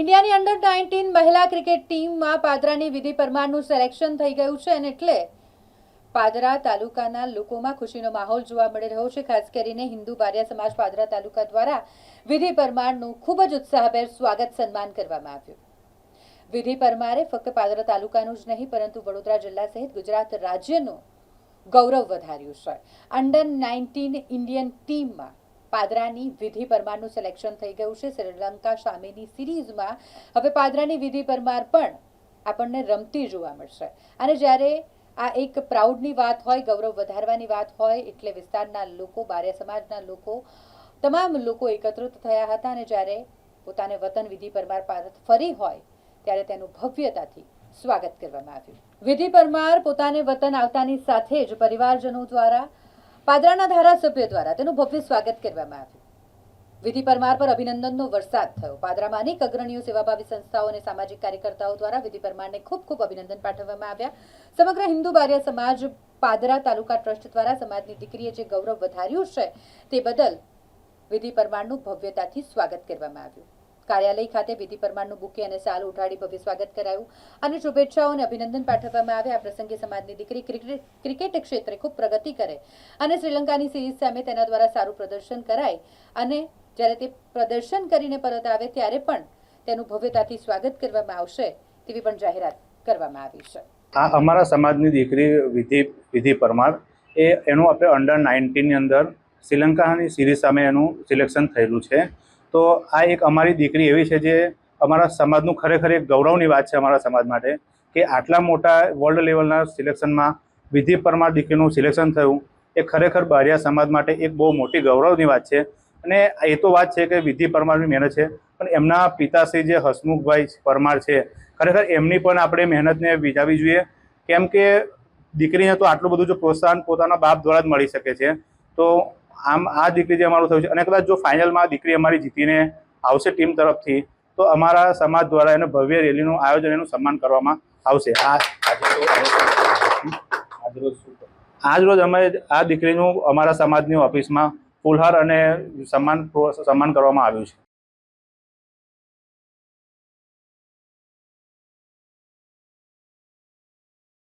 ઇન્ડિયાની અંડર-19 મહિલા ક્રિકેટ ટીમમાં પાદરાની વિધિ પરમારનું સિલેક્શન થઈ ગયું છે અને એટલે પાદરા તાલુકાના લોકોમાં ખુશીનો માહોલ જોવા મળી રહ્યો છે। ખાસ કરીને હિન્દુ બારિયા સમાજ પાદરા તાલુકા દ્વારા વિધિ પરમારનું ખૂબ જ ઉત્સાહભેર સ્વાગત સન્માન કરવામાં આવ્યું। વિધિ પરમારે ફક્ત પાદરા તાલુકાનું જ નહીં પરંતુ વડોદરા જિલ્લા સહિત ગુજરાત રાજ્યનું ગૌરવ વધાર્યું છે। અંડર-19 ઇન્ડિયન ટીમમાં પાદરાની વિધિ પરમારનું સિલેક્શન થઈ ગયું છે। શ્રીલંકા સામેની સિરીઝમાં હવે પાદરાની વિધિ પરમાર પણ આપણને રમતી જોવા મળશે અને જ્યારે આ એક પ્રાઉડની વાત હોય, ગૌરવ વધારવાની વાત હોય એટલે વિસ્તારના લોકો, બારિયા સમાજના લોકો, તમામ લોકો એકત્રિત થયા હતા અને જ્યારે પોતાને વતન વિધિ પરમાર પરત ફરી હોય ત્યારે તેનું ભવ્યતાથી સ્વાગત કરવામાં આવ્યું। વિધિ પરમાર પોતાને વતન આવતાની સાથે જ પરિવારજનો દ્વારા, પાદરાના ધારાસભ્ય દ્વારા તેનું ભવ્ય સ્વાગત કરવામાં આવ્યું। વિધિ પરમાર પર અભિનંદનનો વરસાદ થયો। પાદરામાં અનેક અગ્રણીઓ, સેવાભાવી સંસ્થાઓ અને સામાજિક કાર્યકર્તાઓ દ્વારા વિધિ પરમારને ખૂબ ખૂબ અભિનંદન પાઠવવામાં આવ્યા। સમગ્ર હિન્દુ બારિયા સમાજ પાદરા તાલુકા ટ્રસ્ટ દ્વારા સમાજની દીકરીએ જે ગૌરવ વધાર્યું છે તે બદલ વિધિ પરમારનું ભવ્યતાથી સ્વાગત કરવામાં આવ્યું। કાર્યાલય ખાતે વિધિ પરમારનું બુકે અને શાલ ઉઠાડી ભવ્ય સ્વાગત કરાયું અને શુભેચ્છાઓ અને અભિનંદન પાઠવવામાં આવ્યા। આ પ્રસંગે સમાજની દીકરી ક્રિકેટ ક્ષેત્રે ખૂબ પ્રગતિ કરે અને શ્રીલંકાની સિરીઝ સામે તેના દ્વારા સારું પ્રદર્શન કરાય અને જ્યારે તે પ્રદર્શન કરીને પરત આવે ત્યારે પણ તેનું ભવ્યતાથી સ્વાગત કરવામાં આવશે તેવી પણ જાહેરાત કરવામાં આવી છે। આ અમારા સમાજની દીકરી વિધિ પરમાર એનું આપણે અંડર-19 ની અંદર શ્રીલંકાની સિરીઝ સામે એનું સિલેક્શન થયેલું છે। તો આ એક અમારી દીકરી એવી છે જે અમારા સમાજનું ખરેખર એક ગૌરવની વાત છે અમારા સમાજ માટે કે આટલા મોટા વર્લ્ડ લેવલના સિલેક્શનમાં વિધિ પરમાર દીકરીનું સિલેક્શન થયું એ ખરેખર બારિયા સમાજ માટે એક બહુ મોટી ગૌરવની વાત છે। અને એ તો વાત છે કે વિધિ પરમારની મહેનત છે, પણ એમના પિતાશ્રી જે હસમુખભાઈ પરમાર છે ખરેખર એમની પણ આપણે મહેનતને બીજાવી જોઈએ, કેમ કે દીકરીને તો આટલું બધું જો પ્રોત્સાહન પોતાના બાપ દ્વારા જ મળી શકે છે। તો આમ આ દીકરી જે અમારું થયું છે અને કદાચ જો ફાઇનલમાં દીકરી અમારી જીતીને આવશે ટીમ તરફથી તો અમારા સમાજ દ્વારા એને ભવ્ય રેલીનું આયોજન, એનું સન્માન કરવામાં આવશે। આજરોજ અમે આ દીકરીનું અમારા સમાજની ઓફિસમાં ફૂલહાર અને સન્માન કરવામાં આવ્યું છે।